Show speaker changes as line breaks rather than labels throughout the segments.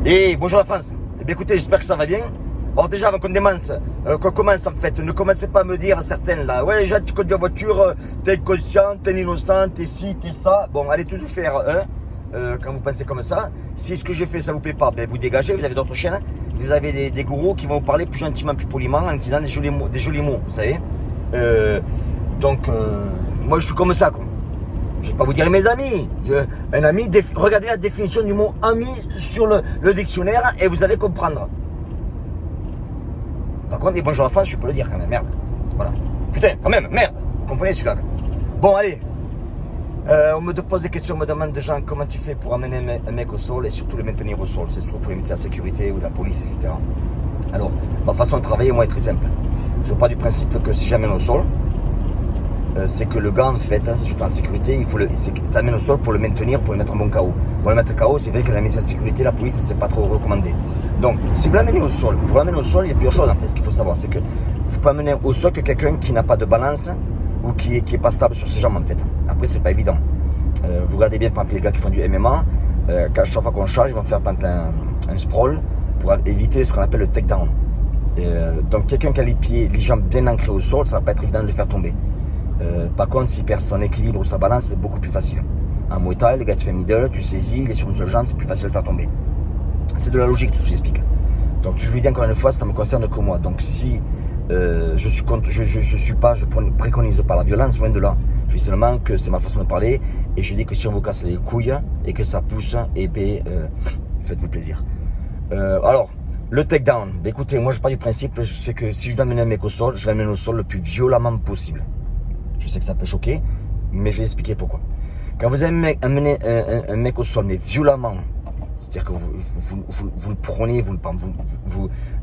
Et bonjour la France. Eh bien écoutez, j'espère que ça va bien. Alors déjà, avant qu'on commence en fait, ne commencez pas à me dire certaines là, ouais Jacques, tu conduis la voiture, t'es inconscient, t'es innocent, t'es ci, t'es ça. Bon, allez tous vous faire quand vous pensez comme ça. Si ce que j'ai fait ça vous plaît pas, ben vous dégagez, vous avez d'autres chaînes. Vous avez des gourous qui vont vous parler plus gentiment, plus poliment, en utilisant des jolis mots, vous savez. Donc, moi je suis comme ça quoi. Je vais pas vous dire mes amis. Un ami, regardez la définition du mot ami sur le dictionnaire et vous allez comprendre. Par contre, les bonjour la France, je peux le dire quand même, merde. Voilà. Putain, quand même, merde. Vous comprenez celui-là. Bon, allez. On me pose des questions, on me demande des gens comment tu fais pour amener un mec au sol et surtout le maintenir au sol. C'est surtout pour les métiers de la sécurité ou de la police, etc. Alors, ma façon de travailler, moi, est très simple. Je pars du principe que si j'amène au sol, c'est que le gars en fait, surtout en sécurité, il faut t'amène au sol pour le maintenir, pour le mettre en bon KO. Pour le mettre KO, c'est vrai que la médecine de sécurité, la police, c'est pas trop recommandé. Donc, si vous l'amenez au sol, pour l'amener au sol, il y a plusieurs choses en fait. Ce qu'il faut savoir, c'est que vous pouvez amener au sol que quelqu'un qui n'a pas de balance ou qui est pas stable sur ses jambes en fait. Après, c'est pas évident. Vous regardez bien, par exemple, les gars qui font du MMA, chaque fois qu'on charge, ils vont faire par exemple un sprawl pour éviter ce qu'on appelle le takedown. Donc, quelqu'un qui a les jambes bien ancrées au sol, ça va pas être évident de le faire tomber. Par contre, s'il perd son équilibre ou sa balance, c'est beaucoup plus facile. En Muay Thai, le gars te fait middle, tu saisis, il est sur une seule jambe, c'est plus facile de le faire tomber. C'est de la logique, tout ce que j'explique. Donc, je vous dis encore une fois, ça me concerne que moi. Donc, si je préconise pas la violence, loin de là. Je dis seulement que c'est ma façon de parler et je dis que si on vous casse les couilles et que ça pousse, et ben, faites-vous plaisir. Alors, le takedown, ben, écoutez, moi je pars du principe, c'est que si je dois amener un mec au sol, je l'amène au sol le plus violemment possible. Je sais que ça peut choquer, mais je vais expliquer pourquoi. Quand vous amenez un mec au sol, mais violemment, c'est-à-dire que vous le prenez,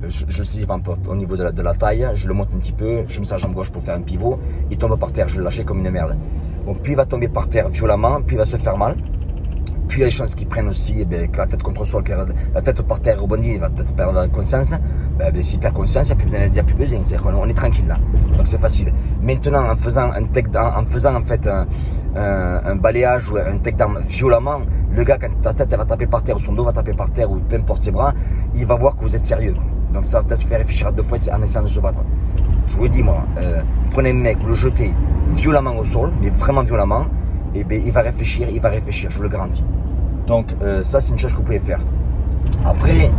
je le saisis au niveau de la taille, je le monte un petit peu, je me sa jambe gauche pour faire un pivot, il tombe par terre, je le lâche comme une merde. Donc puis il va tomber par terre violemment, puis il va se faire mal. Puis il y a les chances qu'il prenne aussi, que la tête contre le sol, que la tête par terre rebondit, il va peut-être perdre la conscience. S'il perd conscience, il n'y a plus besoin, c'est-à-dire qu'on est tranquille là. Donc c'est facile. Maintenant, en faisant en fait un balayage ou un takedown violemment, le gars, quand ta tête elle va taper par terre ou son dos va taper par terre ou peu importe ses bras, il va voir que vous êtes sérieux. Donc ça va peut-être faire réfléchir à deux fois en essayant de se battre. Je vous le dis moi, vous prenez un mec, vous le jetez violemment au sol, mais vraiment violemment, et il va réfléchir, je vous le garantis. Donc ça c'est une chose que vous pouvez faire. Après,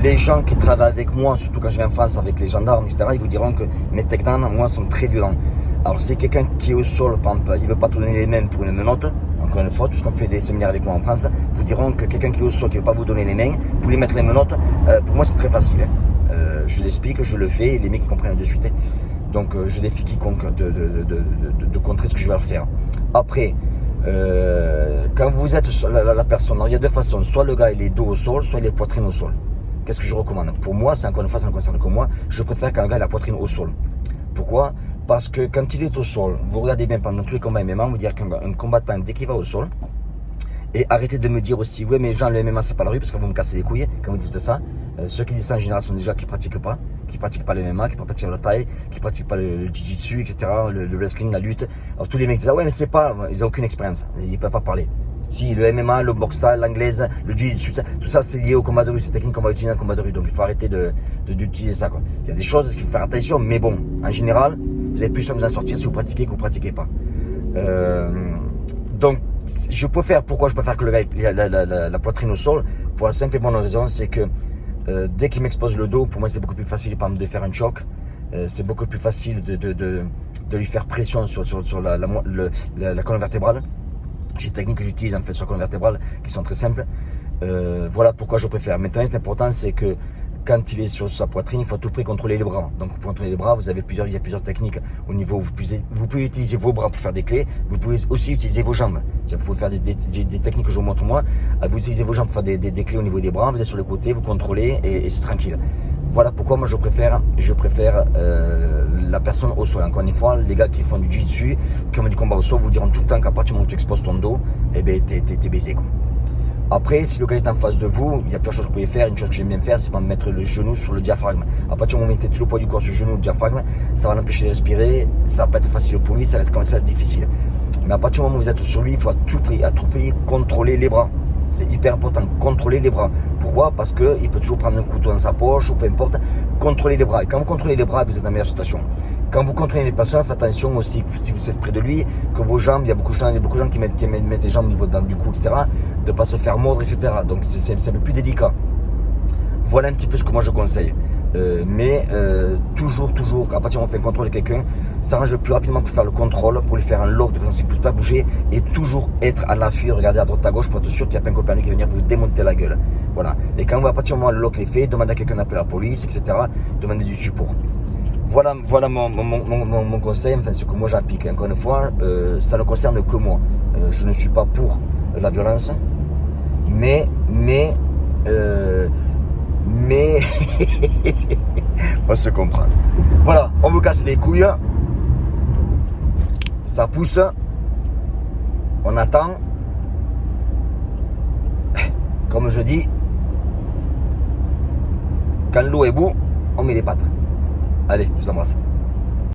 les gens qui travaillent avec moi, surtout quand je vais en France avec les gendarmes, etc., ils vous diront que mes takedowns, moi, sont très violents. Alors si quelqu'un qui est au sol, par exemple, il ne veut pas te donner les mains pour une menotte, encore une fois, tout ce qu'on fait des séminaires avec moi en France, vous diront que quelqu'un qui est au sol, qui ne veut pas vous donner les mains, pour lui mettre les menottes, pour moi c'est très facile. Je l'explique, je le fais, et les mecs ils comprennent de suite. Donc je défie quiconque de contrer ce que je vais leur faire. Après, quand vous êtes la personne, alors il y a deux façons, soit le gars il est dos au sol, soit il est poitrine au sol. Qu'est-ce que je recommande? Pour moi, c'est encore une fois, ça ne concerne que moi, je préfère quand le gars a la poitrine au sol. Pourquoi? Parce que quand il est au sol, vous regardez bien pendant tous les combats MMA, vous dire qu'un combattant, dès qu'il va au sol, et arrêtez de me dire aussi, ouais mais Jean, le MMA c'est pas la rue parce que vous me cassez les couilles quand vous dites ça. Ceux qui disent ça en général sont des gens qui pratiquent pas le MMA, qui pratiquent pas la taille, qui pratiquent pas le jiu-jitsu, etc., le wrestling, la lutte. Alors tous les mecs disent, ah ouais mais c'est pas, ils ont aucune expérience, ils peuvent pas parler. Si, le MMA, le boxe, l'anglaise, le jiu-jitsu, tout ça c'est lié au combat de rue, c'est technique qu'on va utiliser dans le combat de rue, donc il faut arrêter d'utiliser ça quoi. Il y a des choses qu'il faut faire attention, mais bon, en général, vous avez plus de vous en sortir si vous pratiquez que vous pratiquez pas. Donc, pourquoi je préfère que le gars ait la poitrine au sol? Pour la simple et bonne raison, c'est que dès qu'il m'expose le dos, pour moi c'est beaucoup plus facile par exemple de faire un choc. C'est beaucoup plus facile de lui faire pression sur la colonne vertébrale. J'ai des techniques que j'utilise en fait sur la colonne vertébrale qui sont très simples. Voilà pourquoi je préfère. Maintenant, l'important c'est que quand il est sur sa poitrine, il faut à tout prix contrôler les bras. Donc pour contrôler les bras, il y a plusieurs techniques au niveau où vous pouvez utiliser vos bras pour faire des clés, vous pouvez aussi utiliser vos jambes. Vous pouvez faire des techniques que je vous montre moi, vous utilisez vos jambes pour faire des clés au niveau des bras, vous êtes sur le côté, vous contrôlez et c'est tranquille. Voilà pourquoi moi je préfère la personne au sol. Encore une fois, les gars qui font du jiu-jitsu, qui font du combat au sol, vous diront tout le temps qu'à partir du moment où tu exposes ton dos, t'es baisé quoi. Après, si le gars est en face de vous, il y a plusieurs choses que vous pouvez faire. Une chose que j'aime bien faire, c'est pas mettre le genou sur le diaphragme. À partir du moment où vous mettez tout le poids du corps sur le genou, le diaphragme, ça va l'empêcher de respirer, ça va pas être facile pour lui, ça va être comme ça difficile. Mais à partir du moment où vous êtes sur lui, il faut à tout prix contrôler les bras. C'est hyper important. Contrôler les bras. Pourquoi? Parce qu'il peut toujours prendre un couteau dans sa poche ou peu importe. Contrôler les bras. Et quand vous contrôlez les bras, vous êtes dans la meilleure situation. Quand vous contrôlez les personnes, faites attention aussi, si vous êtes près de lui, que vos jambes, il y a beaucoup de gens qui mettent les jambes au niveau du cou, etc. De ne pas se faire mordre, etc. Donc c'est un peu plus délicat. Voilà un petit peu ce que moi je conseille. Toujours, à partir du moment où on fait un contrôle de quelqu'un, ça range plus rapidement pour faire le contrôle, pour lui faire un lock de façon à ce qu'il ne puisse pas bouger et toujours être à l'affût, regarder à droite à gauche pour être sûr qu'il n'y a pas un copain qui va venir vous démonter la gueule. Voilà. Et quand à partir du moment où le lock est fait, demandez à quelqu'un d'appeler la police, etc. Demandez du support. Voilà mon conseil, enfin ce que moi j'applique. Encore une fois, ça ne concerne que moi. Je ne suis pas pour la violence, mais on se comprend. Voilà, on vous casse les couilles. Ça pousse. On attend. Comme je dis, quand l'eau est bout, on met les pattes. Allez, je vous embrasse.